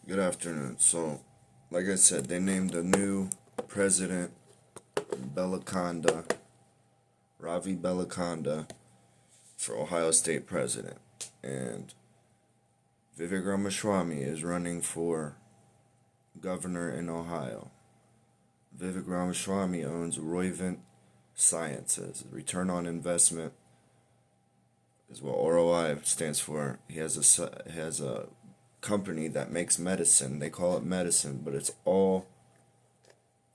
Good afternoon. So, like I said, they named a new president, Belaconda, Ravi Belaconda, for Ohio State president. And Vivek Ramaswamy is running for governor in Ohio. Vivek Ramaswamy owns Roivant Sciences. Return on investment is what ROI stands for. He has a company that makes medicine. They call it medicine, but it's all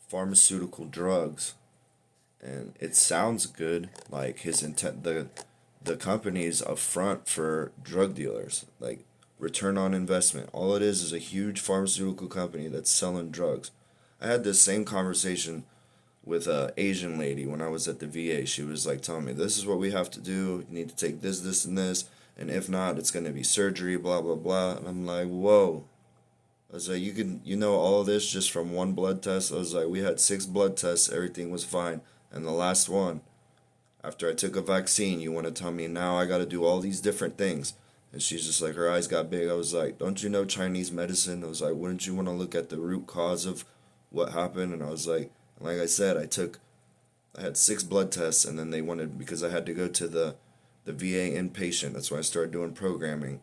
pharmaceutical drugs, and it sounds good. Like his intent, the company's a front for drug dealers. Like return on investment, all it is a huge pharmaceutical company that's selling drugs. I had this same conversation with a Asian lady when I was at the VA. She was like telling me, "This is what we have to do. You need to take this, this, and this, and if not, it's gonna be surgery." Blah blah blah. And I'm like, "Whoa." I was like, you know all of this just from one blood test? I was like, we had 6 blood tests, everything was fine. And the last one, after I took a vaccine, you want to tell me now I got to do all these different things. And she's just like, her eyes got big. I was like, don't you know Chinese medicine? I was like, wouldn't you want to look at the root cause of what happened? And I was like I said, I had 6 blood tests, and then they wanted, because I had to go to the VA inpatient. That's why I started doing programming.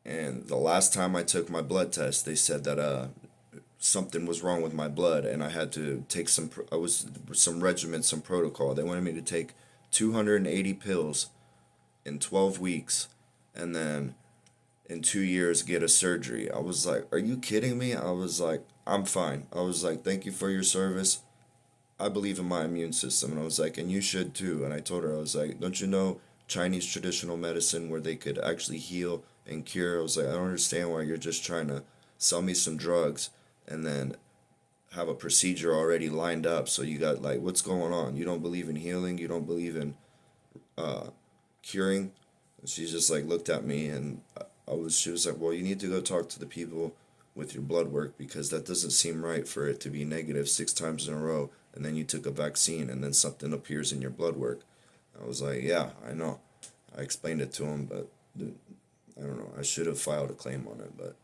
And the last time I took my blood test, they said that something was wrong with my blood, and I had to take some regimen, some protocol. They wanted me to take 280 pills in 12 weeks, and then in 2 years get a surgery. I was like, are you kidding me? I was like, I'm fine. I was like, thank you for your service. I believe in my immune system. And I was like, and you should too. And I told her, I was like, don't you know Chinese traditional medicine where they could actually heal and cure? I was like, I don't understand why you're just trying to sell me some drugs and then have a procedure already lined up. So you got, like, what's going on? You don't believe in healing? You don't believe in uh, curing? And she just like looked at me, and she was like, well, you need to go talk to the people with your blood work, because that doesn't seem right for it to be negative 6 times in a row, and then you took a vaccine and then something appears in your blood work. I was like, yeah, I know. I explained it to him, but I don't know. I should have filed a claim on it, but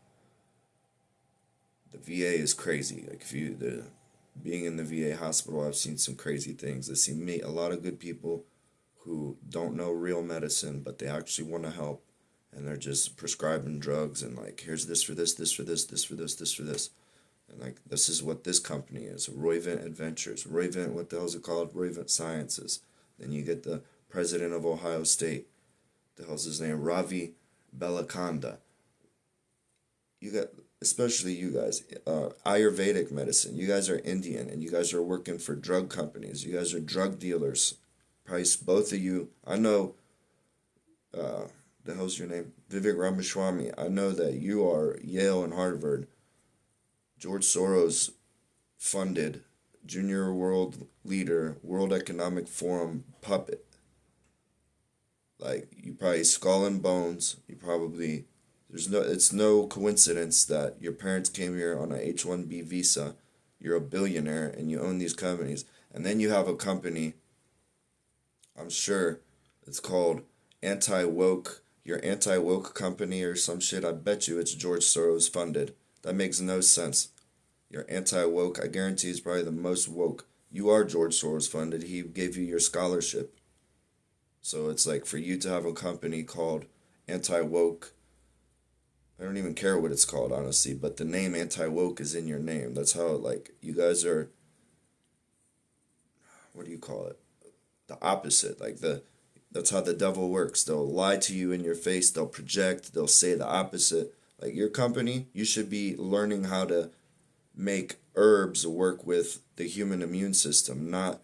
the VA is crazy. Like, if you the being in the VA hospital, I've seen some crazy things. I see a lot of good people who don't know real medicine, but they actually want to help, and they're just prescribing drugs and like, here's this for this, this for this, this for this, this for this. And like, this is what this company is, Roivant Adventures. Roivant, what the hell is it called? Roivant Sciences. Then you get the president of Ohio State. The hell's his name? Ravi Belaconda. You got, especially you guys, Ayurvedic medicine. You guys are Indian, and you guys are working for drug companies. You guys are drug dealers. Price, both of you. I know, uh, the hell's your name? Vivek Ramaswamy. I know that you are Yale and Harvard. George Soros funded junior world leader, World Economic Forum puppet. Like, you probably skull and bones. You probably, it's no coincidence that your parents came here on a H-1B visa. You're a billionaire and you own these companies. And then you have a company, I'm sure it's called Anti Woke, your Anti Woke company or some shit. I bet you it's George Soros funded. That makes no sense. You're anti woke. I guarantee he's probably the most woke. You are George Soros funded. He gave you your scholarship. So it's like, for you to have a company called Anti Woke, I don't even care what it's called, honestly, but the name Anti Woke is in your name. That's how, like, you guys are, what do you call it? The opposite. Like, that's how the devil works. They'll lie to you in your face, they'll project, they'll say the opposite. Like, your company, you should be learning how to make herbs work with the human immune system, not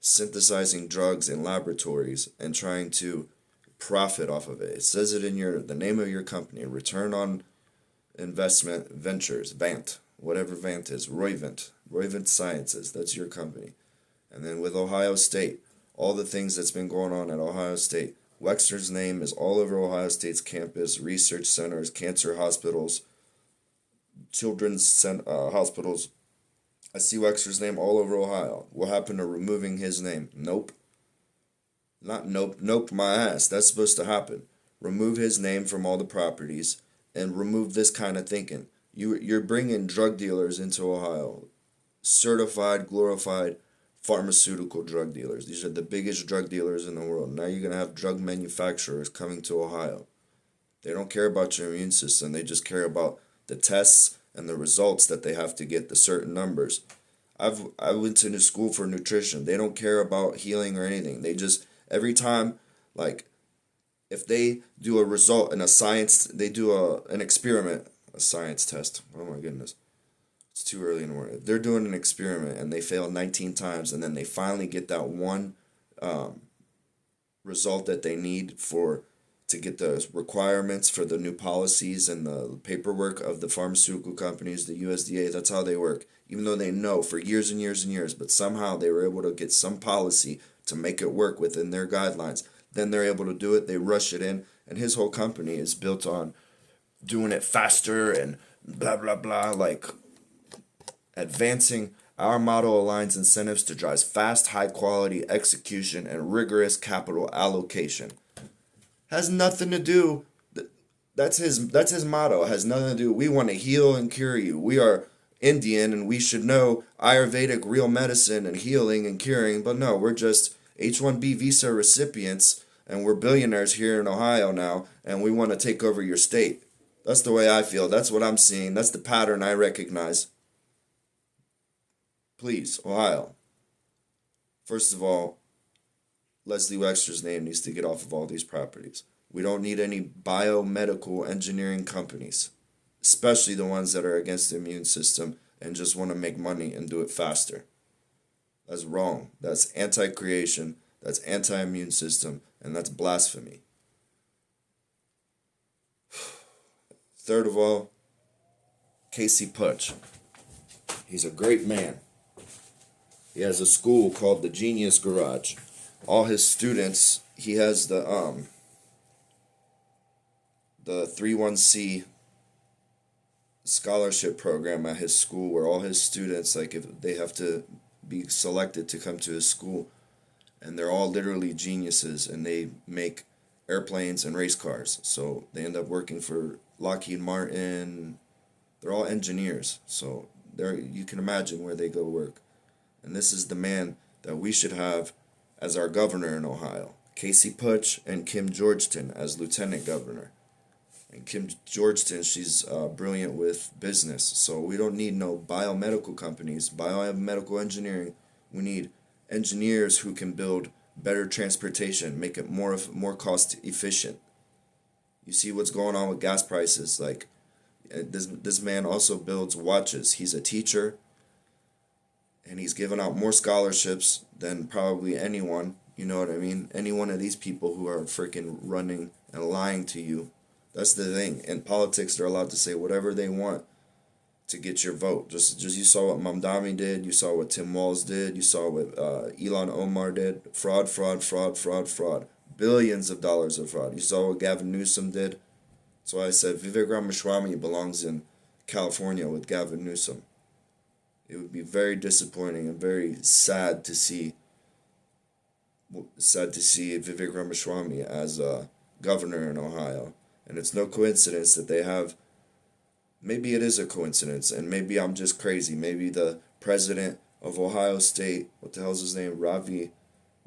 synthesizing drugs in laboratories and trying to profit off of it. It says it in the name of your company, Return on Investment Ventures, Vant, whatever Vant is, Roivant Sciences, that's your company. And then with Ohio State, all the things that's been going on at Ohio State, Wexner's name is all over Ohio State's campus, research centers, cancer hospitals, hospitals. I see Wexner's name all over Ohio. What happened to removing his name? Nope. Not nope, nope my ass. That's supposed to happen. Remove his name from all the properties and remove this kind of thinking. You're bringing drug dealers into Ohio, certified, glorified pharmaceutical drug dealers. These are the biggest drug dealers in the world. Now you're going to have drug manufacturers coming to Ohio. They don't care about your immune system. They just care about the tests and the results that they have to get, the certain numbers. I went to new school for nutrition. They don't care about healing or anything. They just every time, like, if they do a result in a science, they do an experiment, a science test. Oh my goodness, it's too early in the morning. If they're doing an experiment and they fail 19 times, and then they finally get that one result that they need to get the requirements for the new policies and the paperwork of the pharmaceutical companies, the USDA, that's how they work. Even though they know for years and years and years, but somehow they were able to get some policy to make it work within their guidelines. Then they're able to do it, they rush it in, and his whole company is built on doing it faster and blah, blah, blah, like advancing. Our model aligns incentives to drive fast, high-quality execution and rigorous capital allocation. Has nothing to do. That's his motto. It has nothing to do. We want to heal and cure you. We are Indian and we should know Ayurvedic real medicine and healing and curing. But no, we're just H-1B visa recipients and we're billionaires here in Ohio now and we want to take over your state. That's the way I feel. That's what I'm seeing. That's the pattern I recognize. Please, Ohio. First of all, Leslie Wexner's name needs to get off of all these properties. We don't need any biomedical engineering companies, especially the ones that are against the immune system and just want to make money and do it faster. That's wrong. That's anti-creation, that's anti-immune system, and that's blasphemy. Third of all, Casey Putsch. He's a great man. He has a school called the Genius Garage. All his students, he has the 31C scholarship program at his school where all his students, like, if they have to be selected to come to his school, and they're all literally geniuses and they make airplanes and race cars. So they end up working for Lockheed Martin. They're all engineers. So you can imagine where they go work. And this is the man that we should have as our governor in Ohio. Casey Putsch and Kim Georgeton as lieutenant governor. And Kim Georgeton, she's brilliant with business. So we don't need no biomedical companies, biomedical engineering. We need engineers who can build better transportation, make it more cost efficient. You see what's going on with gas prices. Like, this man also builds watches. He's a teacher, and he's given out more scholarships than probably anyone. You know what I mean? Any one of these people who are freaking running and lying to you. That's the thing. In politics, they're allowed to say whatever they want to get your vote. Just you saw what Mamdani did. You saw what Tim Walz did. You saw what Ilhan Omar did. Fraud, fraud, fraud, fraud, fraud. Billions of dollars of fraud. You saw what Gavin Newsom did. That's why I said Vivek Ramaswamy belongs in California with Gavin Newsom. It would be very disappointing and very sad to see Vivek Ramaswamy as a governor in Ohio. And it's no coincidence that they have, maybe it is a coincidence, and maybe I'm just crazy. Maybe the president of Ohio State, what the hell's his name, Ravi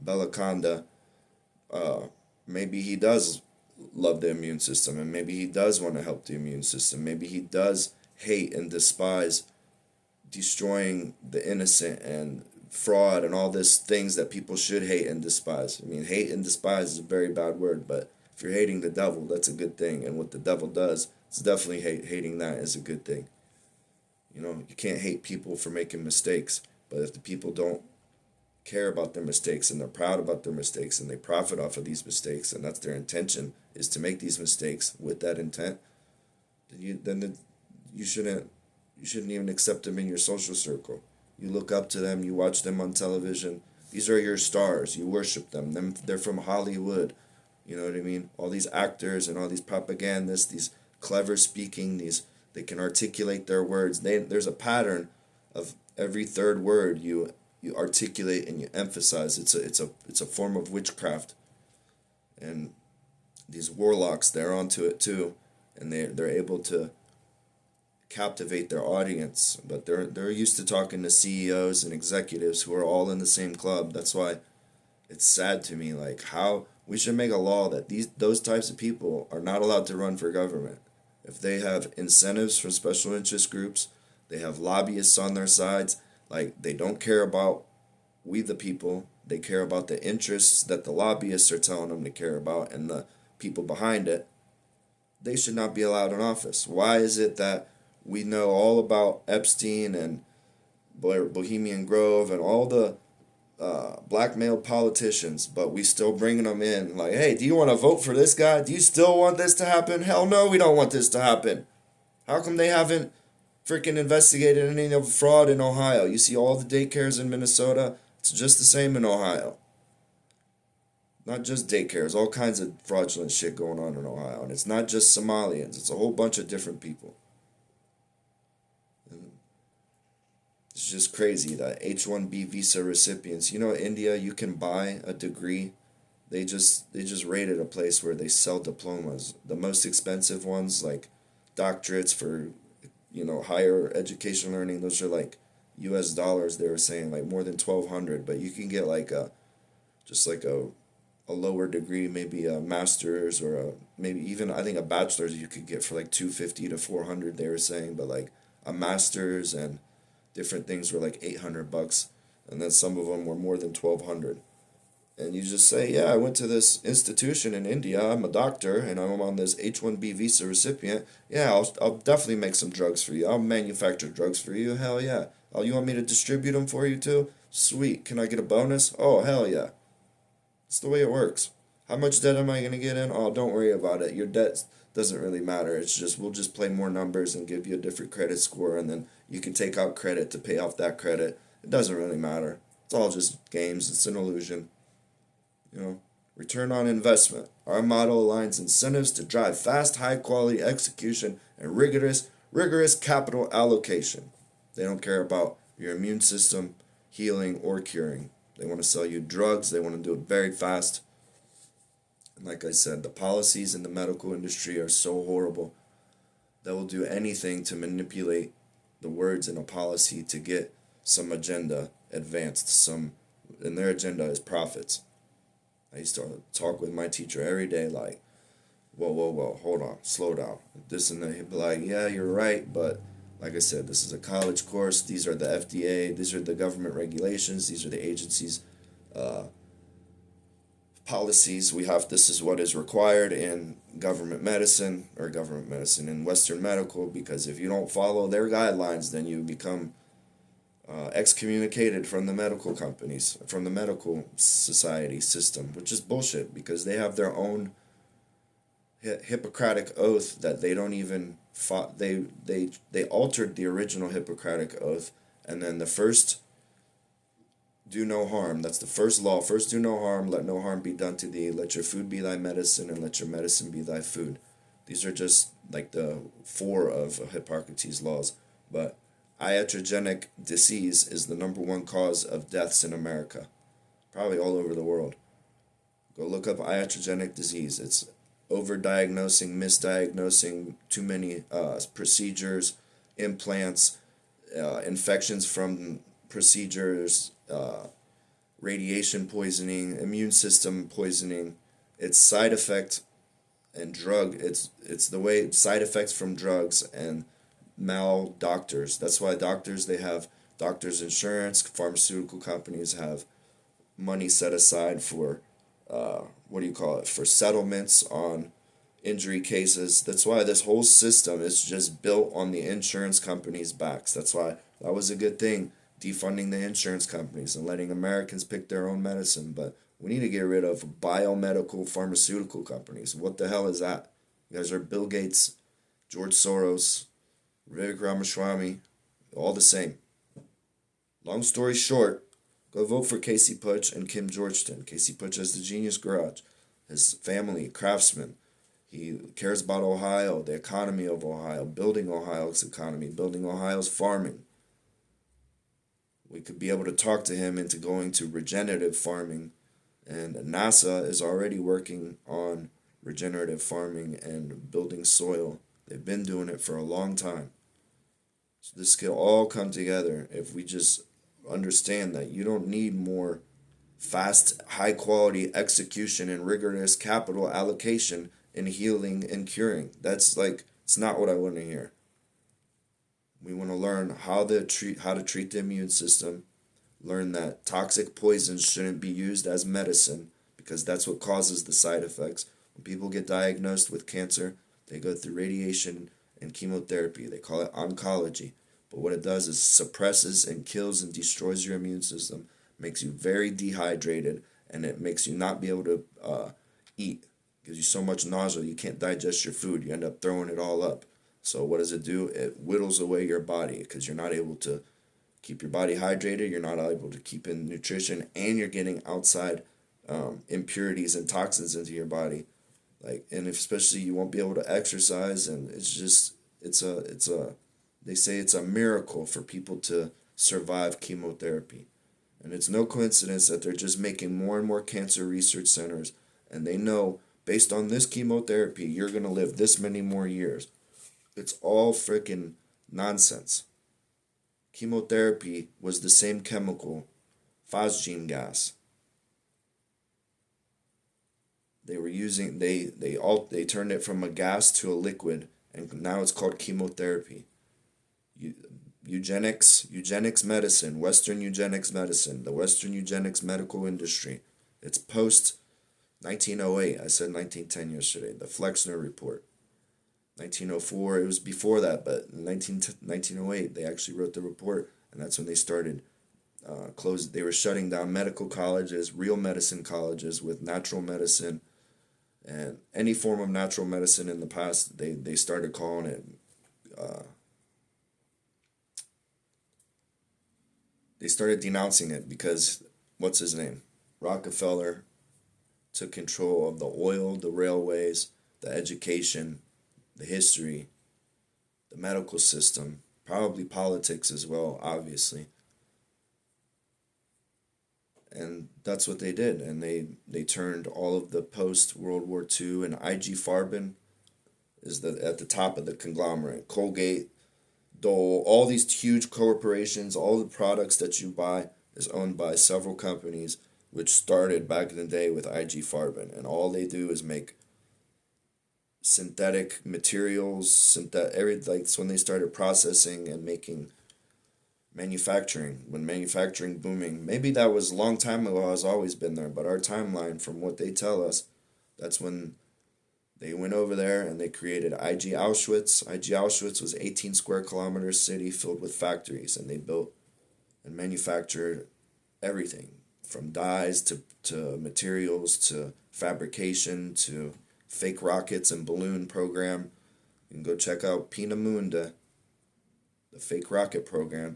Belakonda, maybe he does love the immune system, and maybe he does want to help the immune system. Maybe he does hate and despise destroying the innocent and fraud and all these things that people should hate and despise. I mean, hate and despise is a very bad word, but if you're hating the devil, that's a good thing. And what the devil does, it's definitely hating that is a good thing. You know, you can't hate people for making mistakes, but if the people don't care about their mistakes and they're proud about their mistakes and they profit off of these mistakes and that's their intention is to make these mistakes with that intent, then you shouldn't even accept them in your social circle. You look up to them, you watch them on television. These are your stars. You worship them. They're from Hollywood. You know what I mean? All these actors and all these propagandists, these clever speaking, they can articulate their words. There's a pattern of every third word you articulate and you emphasize. It's a form of witchcraft. And these warlocks, they're onto it too. and they're able to captivate their audience. But they're used to talking to CEOs and executives who are all in the same club. That's why it's sad to me, like how we should make a law that those types of people are not allowed to run for government. If they have incentives for special interest groups, they have lobbyists on their sides, like they don't care about we the people, they care about the interests that the lobbyists are telling them to care about and the people behind it, they should not be allowed in office. Why is it that we know all about Epstein and Bohemian Grove and all the blackmailed politicians, but we still bringing them in? Like, hey, do you want to vote for this guy? Do you still want this to happen? Hell no, we don't want this to happen. How come they haven't freaking investigated any of the fraud in Ohio? You see all the daycares in Minnesota, it's just the same in Ohio. Not just daycares, all kinds of fraudulent shit going on in Ohio. And it's not just Somalians, it's a whole bunch of different people. And it's just crazy that H-1B visa recipients, India, you can buy a degree. They just raided a place where they sell diplomas. The most expensive ones, like doctorates for, higher education learning, those are like US dollars, they were saying, like more than 1,200. But you can get like a lower degree, maybe a master's or maybe even I think a bachelor's you could get for like 250 to 400, they were saying. But like a master's and different things were like $800, and then some of them were more than 1,200. And you just say, yeah, I went to this institution in India, I'm a doctor, and I'm on this H-1B visa recipient. Yeah, I'll definitely make some drugs for you. I'll manufacture drugs for you. Hell yeah. Oh, you want me to distribute them for you too? Sweet. Can I get a bonus? Oh, hell yeah. It's the way it works. How much debt am I going to get in? Oh, don't worry about it. Your debt doesn't really matter. It's just, we'll just play more numbers and give you a different credit score, and then you can take out credit to pay off that credit. It doesn't really matter. It's all just games. It's an illusion. Return on investment. Our model aligns incentives to drive fast, high quality execution and rigorous capital allocation. They don't care about your immune system healing or curing. They want to sell you drugs. They want to do it very fast. And like I said, the policies in the medical industry are so horrible. They will do anything to manipulate the words in a policy to get some agenda advanced. And their agenda is profits. I used to talk with my teacher every day, like, whoa, hold on, slow down. This and that. He'd be like, yeah, you're right, but like I said, this is a college course. These are the FDA. These are the government regulations. These are the agencies' policies. This is what is required in government medicine in Western medical, because if you don't follow their guidelines, then you become excommunicated from the medical companies, from the medical society system, which is bullshit because they have their own Hippocratic oath that they don't even they altered the original Hippocratic oath, and then the first do no harm, that's the first law. First, do no harm, let no harm be done to thee, let your food be thy medicine, and let your medicine be thy food. These are just like the four of Hippocrates' laws. But iatrogenic disease is the number one cause of deaths in America, probably all over the world. Go look up iatrogenic disease. It's overdiagnosing, misdiagnosing, too many procedures, implants, infections from procedures, radiation poisoning, immune system poisoning. It's side effect and drug. It's the way side effects from drugs and mal doctors. That's why they have doctors insurance. Pharmaceutical companies have money set aside for for settlements on injury cases. That's why this whole system is just built on the insurance companies' backs. That's why that was a good thing, defunding the insurance companies and letting Americans pick their own medicine. But we need to get rid of biomedical pharmaceutical companies. What the hell is that? You guys are Bill Gates, George Soros, Vivek Ramaswamy, all the same. Long story short, go vote for Casey Putsch and Kim Georgeton. Casey Putsch has the Genius Garage. His family, craftsman. He cares about Ohio, the economy of Ohio, building Ohio's economy, building Ohio's farming. We could be able to talk to him into going to regenerative farming. And NASA is already working on regenerative farming and building soil. They've been doing it for a long time. So this could all come together if we just understand that you don't need more fast, high quality execution and rigorous capital allocation in healing and curing. That's like, it's not what I want to hear. We want to learn how to treat the immune system, learn that toxic poisons shouldn't be used as medicine because that's what causes the side effects. When people get diagnosed with cancer, they go through radiation and chemotherapy. They call it oncology. But what it does is suppresses and kills and destroys your immune system, makes you very dehydrated, and it makes you not be able to eat. Gives you so much nausea you can't digest your food. You end up throwing it all up. So what does it do? It whittles away your body because you're not able to keep your body hydrated. You're not able to keep in nutrition, and you're getting outside impurities and toxins into your body. Like, and especially you won't be able to exercise, and it's just it's a they say it's a miracle for people to survive chemotherapy. And it's no coincidence that they're just making more and more cancer research centers, and they know based on this chemotherapy, you're going to live this many more years. It's all freaking nonsense. Chemotherapy was the same chemical, phosgene gas. They were using they turned it from a gas to a liquid, and now it's called chemotherapy. Eugenics medicine, Western eugenics medicine, the Western eugenics medical industry. It's post 1908. I said 1910 yesterday. The Flexner Report. 1904, it was before that, but in 1908, they actually wrote the report, and that's when they started they were shutting down medical colleges, real medicine colleges with natural medicine, and any form of natural medicine in the past, they started calling it, they started denouncing it because, what's his name? Rockefeller took control of the oil, the railways, the education, the history, the medical system, probably politics as well, obviously. And that's what they did. And they turned all of the post-World War II, and IG Farben is at the top of the conglomerate. Colgate, Dole, all these huge corporations, all the products that you buy is owned by several companies, which started back in the day with IG Farben. And all they do is make synthetic materials, that's when they started processing and making manufacturing. When manufacturing booming, maybe that was a long time ago, has always been there, but our timeline from what they tell us, that's when they went over there and they created IG Auschwitz. IG Auschwitz was 18 square kilometers city filled with factories, and they built and manufactured everything from dyes to materials to fabrication to fake rockets and balloon program. You can go check out Pinamunda, the fake rocket program.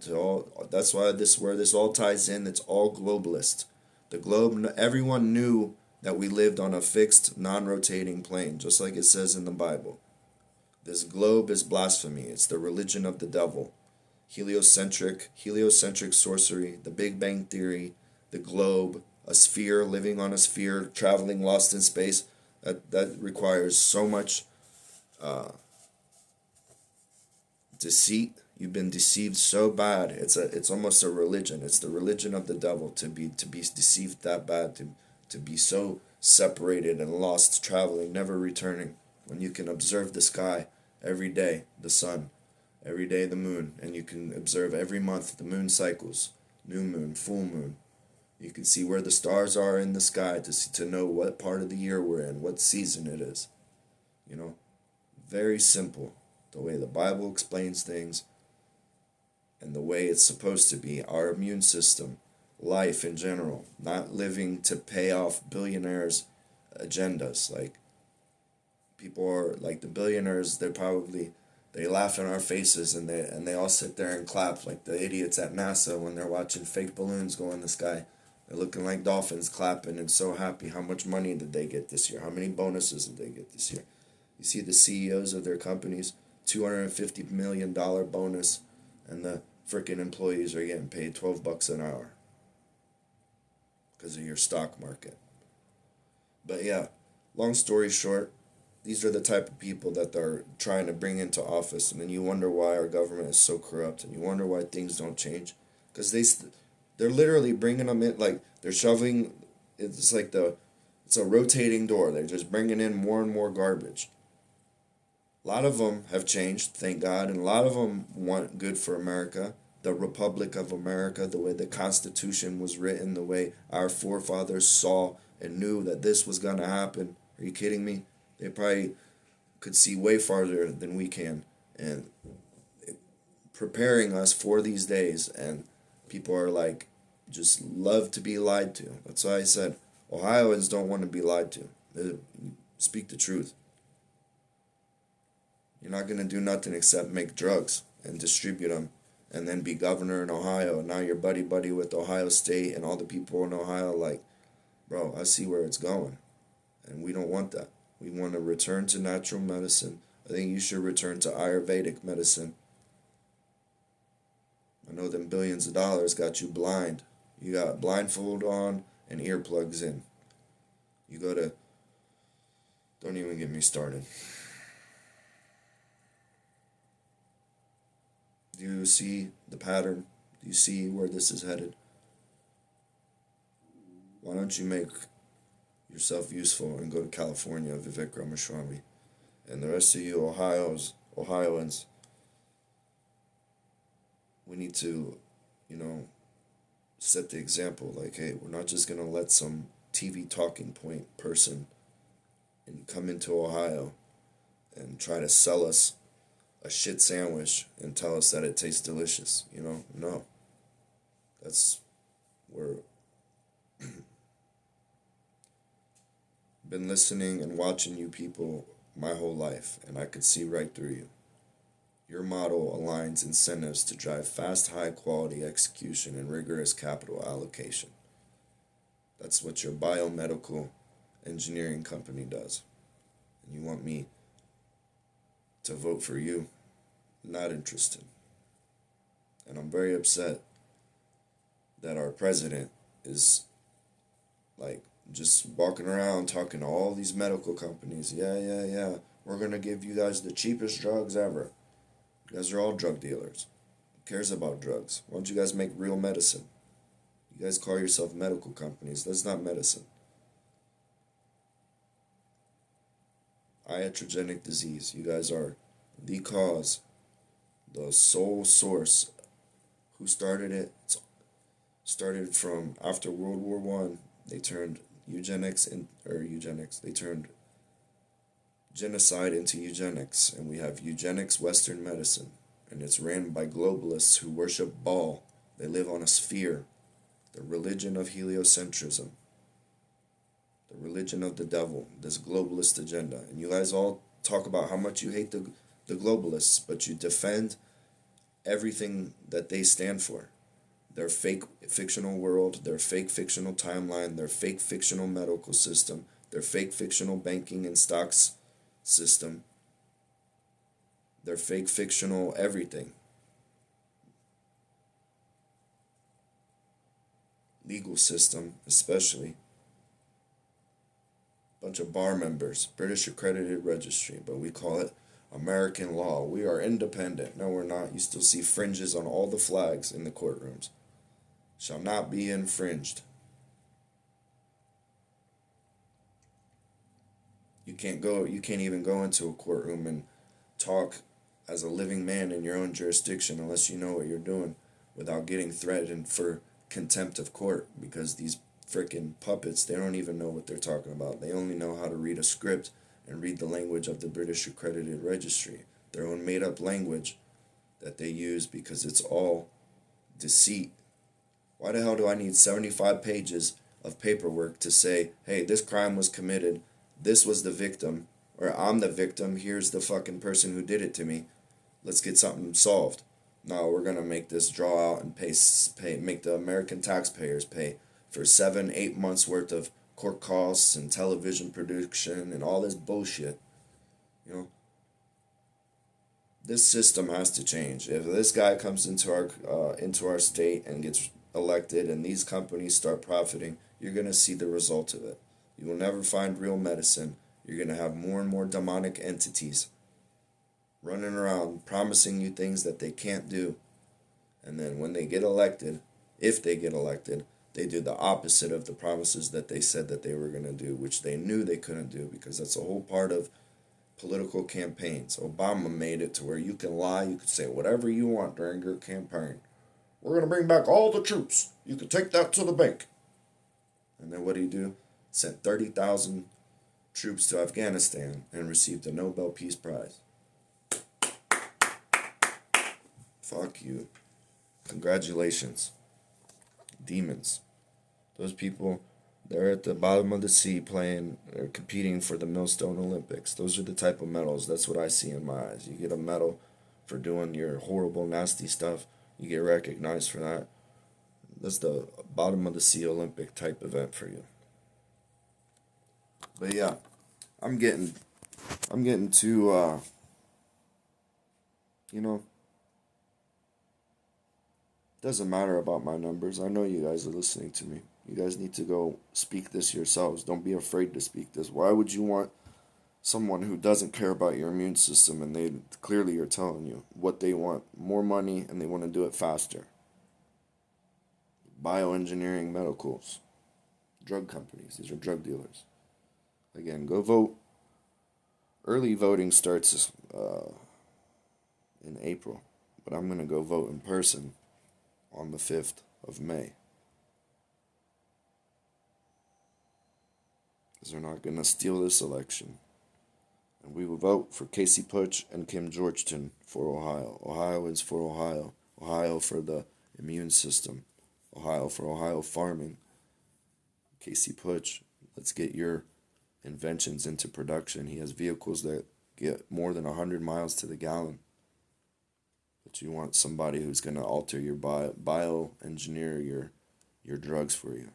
That's why where this all ties in. It's all globalist. The globe. Everyone knew that we lived on a fixed, non-rotating plane, just like it says in the Bible. This globe is blasphemy. It's the religion of the devil. Heliocentric sorcery, the Big Bang Theory, the globe, a sphere, living on a sphere, traveling lost in space. That requires so much deceit. You've been deceived so bad. It's almost a religion. It's the religion of the devil to be deceived that bad, to be so separated and lost, traveling, never returning, when you can observe the sky every day, the sun, every day the moon, and you can observe every month the moon cycles, new moon, full moon. You can see where the stars are in the sky to know what part of the year we're in, what season it is. You know, very simple, the way the Bible explains things and the way it's supposed to be. Our immune system, life in general, not living to pay off billionaires' agendas. Like, people are like the billionaires, they laugh in our faces, and they all sit there and clap like the idiots at NASA when they're watching fake balloons go in the sky. They're looking like dolphins, clapping and so happy. How much money did they get this year? How many bonuses did they get this year? You see the CEOs of their companies, $250 million bonus, and the freaking employees are getting paid $12 an hour because of your stock market. But yeah, Long story short, these are the type of people that they're trying to bring into office, and then you wonder why our government is so corrupt, and you wonder why things don't change, because they're literally bringing them in, like they're shoving. It's like it's a rotating door. They're just bringing in more and more garbage. A lot of them have changed, thank God, and a lot of them want good for America, the Republic of America, the way the Constitution was written, the way our forefathers saw and knew that this was gonna happen. Are you kidding me? They probably could see way farther than we can, and preparing us for these days. And people are like, just love to be lied to. That's why I said Ohioans don't want to be lied to. They speak the truth. You're not gonna do nothing except make drugs and distribute them, and then be governor in Ohio. And now you're buddy buddy with Ohio State and all the people in Ohio. Like, bro, I see where it's going, and we don't want that. We want to return to natural medicine. I think you should return to Ayurvedic medicine. I know them billions of dollars got you blind. You got blindfold on and earplugs in. You go to. Don't even get me started. Do you see the pattern? Do you see where this is headed? Why don't you make yourself useful and go to California, Vivek Ramaswamy, and the rest of you Ohioans? We need to, you know, set the example. Like, hey, we're not just gonna let some TV talking point person and come into Ohio and try to sell us a shit sandwich and tell us that it tastes delicious. No, that's where. Been listening and watching you people my whole life, and I could see right through you. Your model aligns incentives to drive fast, high quality execution and rigorous capital allocation. That's what your biomedical engineering company does. And you want me to vote for you? Not interested. And I'm very upset that our president is like just walking around talking to all these medical companies. Yeah. We're going to give you guys the cheapest drugs ever. You guys are all drug dealers. Who cares about drugs? Why don't you guys make real medicine? You guys call yourself medical companies. That's not medicine. Iatrogenic disease. You guys are the cause, the sole source. Who started it? It started from after World War One. They turned They turned genocide into eugenics, and we have eugenics Western medicine, and it's ran by globalists who worship Baal. They live on a sphere, the religion of heliocentrism, the religion of the devil, this globalist agenda. And you guys all talk about how much you hate the globalists, but you defend everything that they stand for. Their fake fictional world, their fake fictional timeline, their fake fictional medical system, their fake fictional banking and stocks system, their fake fictional everything. Legal system, especially. Bunch of bar members, British Accredited Registry, but we call it American law. We are independent. No, we're not. You still see fringes on all the flags in the courtrooms. Shall not be infringed. You can't even go into a courtroom and talk as a living man in your own jurisdiction unless you know what you're doing without getting threatened for contempt of court, because these freaking puppets, they don't even know what they're talking about. They only know how to read a script and read the language of the British Accredited Registry, their own made-up language that they use because it's all deceit. Why the hell do I need 75 pages of paperwork to say, hey, this crime was committed, this was the victim, or I'm the victim, here's the fucking person who did it to me, let's get something solved. No, we're going to make this draw out and make the American taxpayers pay for 7-8 months worth of court costs and television production and all this bullshit. This system has to change. If this guy comes into our state and gets elected and these companies start profiting, you're going to see the result of it. You will never find real medicine You're going to have more and more demonic entities running around promising you things that they can't do. And then when they get elected, if they get elected, they do the opposite of the promises that they said that they were going to do, which they knew they couldn't do, because that's a whole part of political campaigns. Obama made it to where you can lie, you can say whatever you want during your campaign. We're going to bring back all the troops. You can take that to the bank. And then what did he do? Sent 30,000 troops to Afghanistan and received a Nobel Peace Prize. Fuck you. Congratulations. Demons. Those people, they're at the bottom of the sea playing, or competing for the Millstone Olympics. Those are the type of medals. That's what I see in my eyes. You get a medal for doing your horrible, nasty stuff. You get recognized for that. That's the bottom of the sea Olympic type event for you. But yeah, I'm getting too, doesn't matter about my numbers. I know you guys are listening to me. You guys need to go speak this yourselves. Don't be afraid to speak this. Why would you want someone who doesn't care about your immune system, and they clearly are telling you what they want? More money, and they want to do it faster. Bioengineering medicals. Drug companies. These are drug dealers. Again, go vote. Early voting starts in April, but I'm going to go vote in person on the 5th of May. Because they're not going to steal this election. And we will vote for Casey Putsch and Kim Georgeton for Ohio. Ohio is for Ohio. Ohio for the immune system. Ohio for Ohio farming. Casey Putsch, let's get your inventions into production. He has vehicles that get more than 100 miles to the gallon. But you want somebody who's going to alter your bioengineer your drugs for you.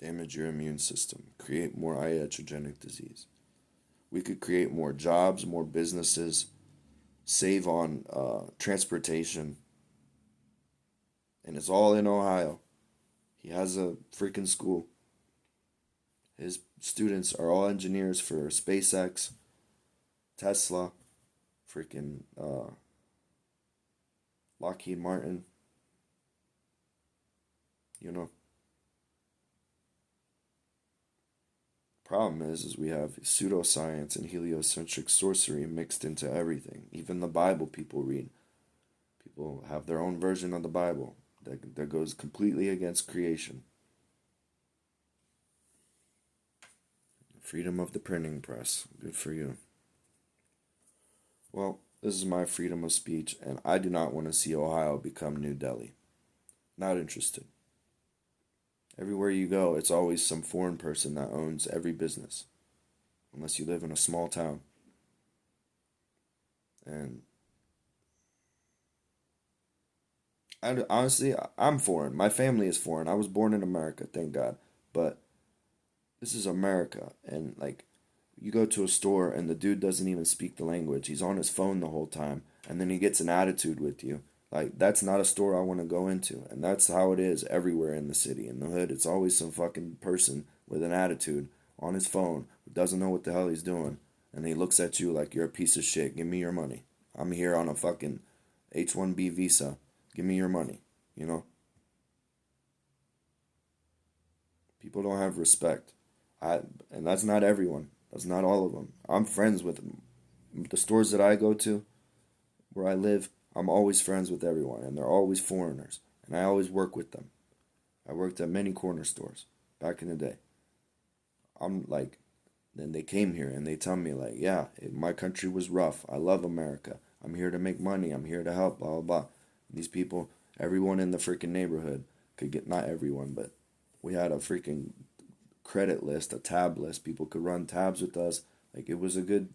Damage your immune system. Create more iatrogenic disease. We could create more jobs, more businesses, save on transportation. And it's all in Ohio. He has a freaking school. His students are all engineers for SpaceX, Tesla, freaking Lockheed Martin. Problem is we have pseudoscience and heliocentric sorcery mixed into everything. Even the Bible people read. People have their own version of the Bible that goes completely against creation. Freedom of the printing press. Good for you. Well, this is my freedom of speech, and I do not want to see Ohio become New Delhi. Not interested. Everywhere you go, it's always some foreign person that owns every business. Unless you live in a small town. And honestly, I'm foreign. My family is foreign. I was born in America, thank God. But this is America. And you go to a store and the dude doesn't even speak the language. He's on his phone the whole time. And then he gets an attitude with you. That's not a store I want to go into. And that's how it is everywhere in the city. In the hood, it's always some fucking person with an attitude on his phone who doesn't know what the hell he's doing. And he looks at you like you're a piece of shit. Give me your money. I'm here on a fucking H-1B visa. Give me your money. People don't have respect. And that's not everyone. That's not all of them. I'm friends with them. The stores that I go to, where I live, I'm always friends with everyone, and they're always foreigners, and I always work with them. I worked at many corner stores back in the day. Then they came here, and they tell me, yeah, my country was rough. I love America. I'm here to make money. I'm here to help, blah, blah, blah. And these people, everyone in the freaking neighborhood could get, not everyone, but we had a freaking credit list, a tab list. People could run tabs with us. It was a good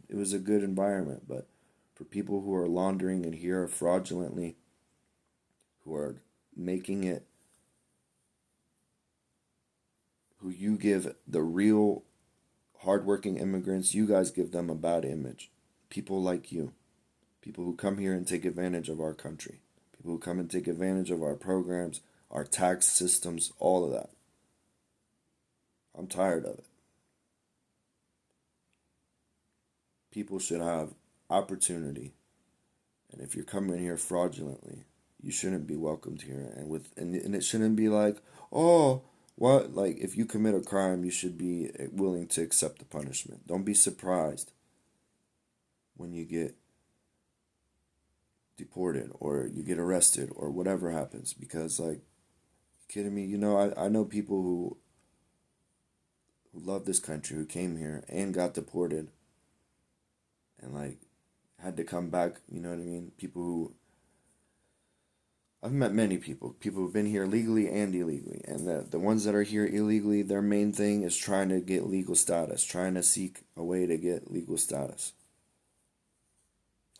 environment, but for people who are laundering it here fraudulently, who are making it, who you give the real hardworking immigrants, you guys give them a bad image. People like you. People who come here and take advantage of our country. People who come and take advantage of our programs, our tax systems, all of that. I'm tired of it. People should have opportunity. And if you're coming here fraudulently, you shouldn't be welcomed here. And it shouldn't be like, oh, what? Like, if you commit a crime, you should be willing to accept the punishment. Don't be surprised when you get deported or you get arrested or whatever happens. Because, like, kidding me? I know people who love this country, who came here and got deported and, like, had to come back. You know what I mean? People who I've met many people who've been here legally and illegally, and the ones that are here illegally, their main thing is trying to get legal status, trying to seek a way to get legal status.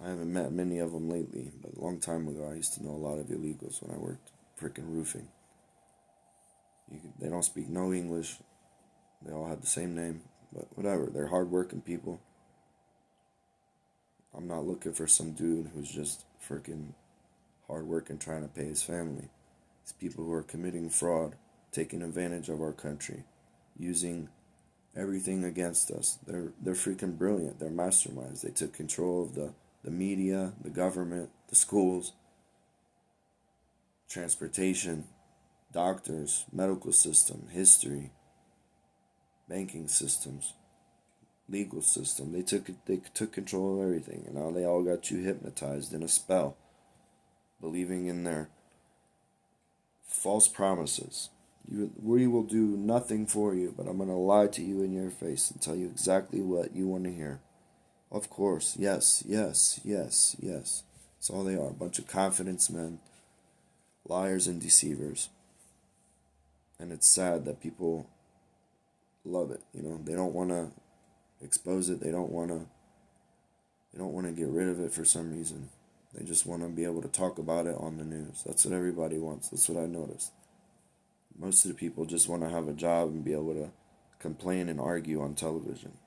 I haven't met many of them lately, but a long time ago, I used to know a lot of illegals when I worked freaking roofing. They don't speak no English. They all have the same name, but whatever. They're hardworking people. I'm not looking for some dude who's just freaking hard work and trying to pay his family. It's people who are committing fraud, taking advantage of our country, using everything against us. They're freaking brilliant. They're masterminds. They took control of the media, the government, the schools, transportation, doctors, medical system, history, banking systems, legal system. They took control of everything, and now they all got you hypnotized in a spell, believing in their false promises. We will do nothing for you, but I'm going to lie to you in your face and tell you exactly what you want to hear. Of course, yes, yes, yes, yes. That's all they are. A bunch of confidence men, liars and deceivers. And it's sad that people love it. They don't want to expose it. They don't want to get rid of it for some reason. They just want to be able to talk about it on the news. That's what everybody wants. That's what I noticed. Most of the people just want to have a job and be able to complain and argue on television.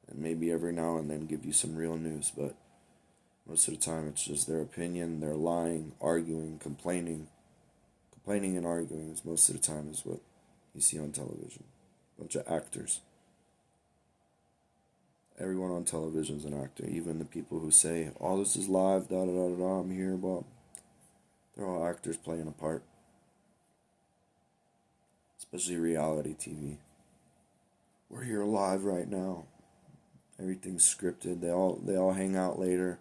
And maybe every now and then give you some real news, but most of the time it's just their opinion, they're lying, arguing, complaining. Complaining and arguing is most of the time is what you see on television. Bunch of actors. Everyone on television is an actor. Even the people who say, "Oh, this is live, da da da da da, I'm here," but they're all actors playing a part. Especially reality TV. We're here live right now. Everything's scripted. They all hang out later.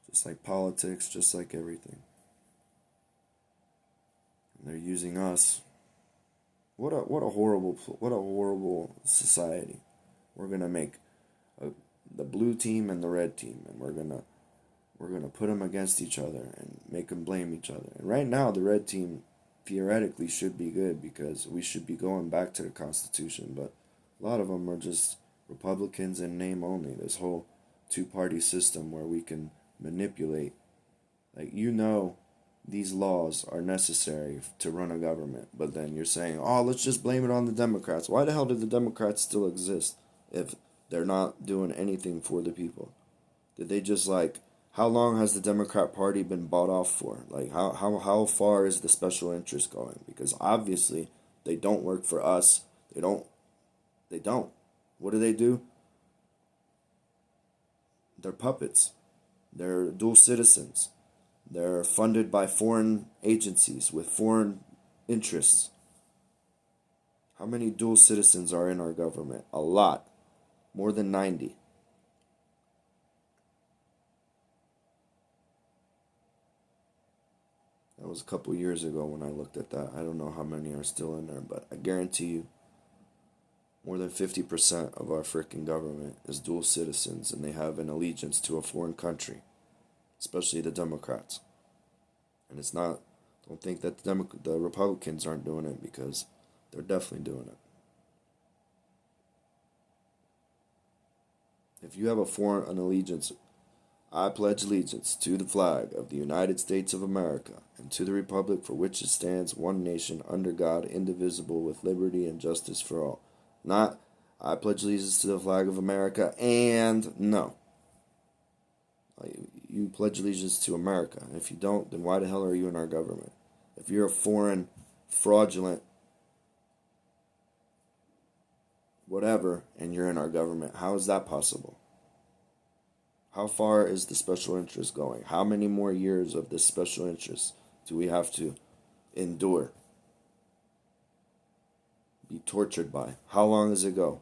Just like politics, just like everything. And they're using us. What a horrible society. We're gonna make the blue team and the red team, and we're gonna put them against each other and make them blame each other. And right now, the red team theoretically should be good because we should be going back to the Constitution, but a lot of them are just Republicans in name only. This whole two-party system where we can manipulate. Like, these laws are necessary to run a government, but then you're saying, oh, let's just blame it on the Democrats. Why the hell do the Democrats still exist if they're not doing anything for the people? Did they just, how long has the Democrat Party been bought off for? Like, how far is the special interest going? Because obviously they don't work for us. They don't. What do? They're puppets. They're dual citizens. They're funded by foreign agencies with foreign interests. How many dual citizens are in our government? A lot. More than 90. That was a couple years ago when I looked at that. I don't know how many are still in there, but I guarantee you more than 50% of our freaking government is dual citizens, and they have an allegiance to a foreign country, especially the Democrats. And it's not, don't think that the Republicans aren't doing it, because they're definitely doing it. If you have an allegiance, I pledge allegiance to the flag of the United States of America and to the republic for which it stands, one nation, under God, indivisible, with liberty and justice for all. Not, I pledge allegiance to the flag of America and no. You pledge allegiance to America. And if you don't, then why the hell are you in our government? If you're a foreign, fraudulent, whatever, and you're in our government, how is that possible? How far is the special interest going? How many more years of this special interest do we have to endure? Be tortured by? How long does it go?